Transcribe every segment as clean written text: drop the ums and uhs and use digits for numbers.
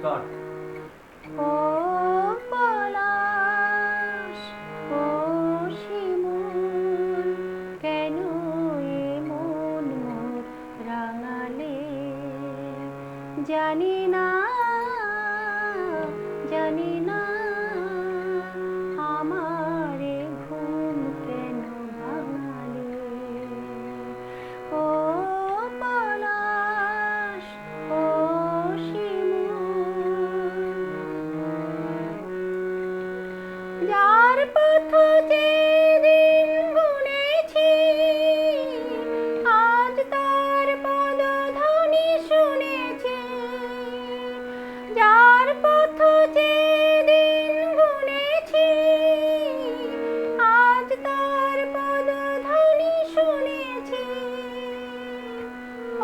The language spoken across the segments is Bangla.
স্টার্ট। ও পলাশ, ও শিমুল, কেন এমন মোর রাঙালে? জানি না, জানি না, আমারে ঘুম কেন ভাঙালে? ও পলাশ, ও যার পথ যেদিন গুনেছি, আজ তার পদধ্বনি শুনেছি। যার পথ যেদিন গুনেছি, আজ তার পদধ্বনি শুনেছি।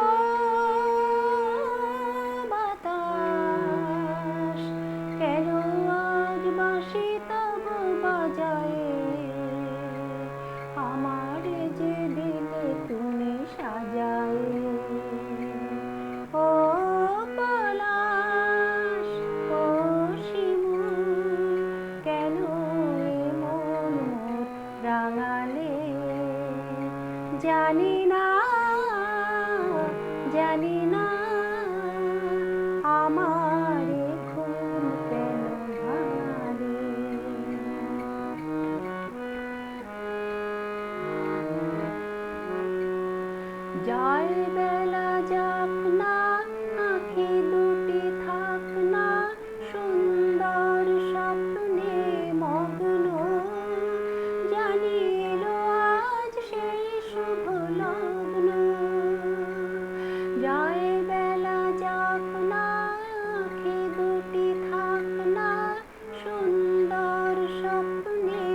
ও বাতাস, কেন আজ বাঁশি তবু বাজায়? আমার যে দিলে তুমি সাজায়। ও পলাশ, ও শিমুল, কেন এমন মোর রাঙালে? জানি না, জানি না, আমারে ঘুম কেন ভাঙালে? যায় বেলা যাক না, আঁখি দুটি থাক না, সুন্দর স্বপ্নে মগ্ন। জানি এলো আজ সেই শুভ লগ্ন। যায় বেলা যাক না, আঁখি দুটি থাক না, সুন্দর স্বপ্নে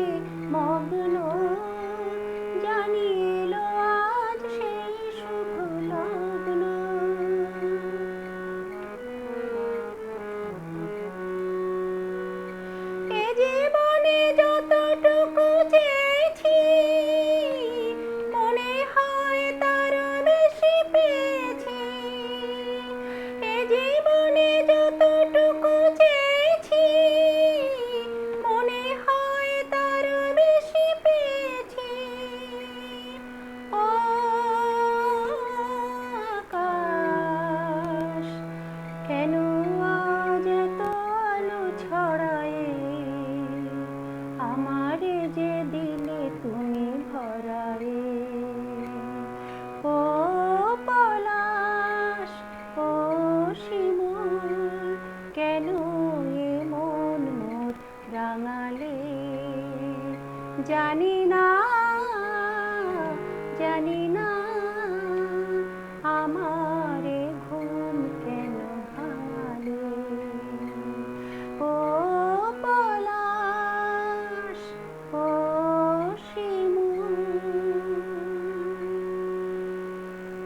মগ্ন। জানি এলো আজ সেই শুভ লগ্ন। এ জীবনে যতটুকু চেয়েছি, মনে হয় তার বেশি পেয়েছি। এ জীবনে যতটুকু চেয়েছি, মনে হয় তার বেশি পেয়েছি। ও আকাশ, কেন আজ এত আলো ছড়ায়? আমারে যে দিলে তুমি ভরায়ে। ও পলাশ, ও শিমুল, কেন এমন মোর রাঙালে? জানি না, জানি না,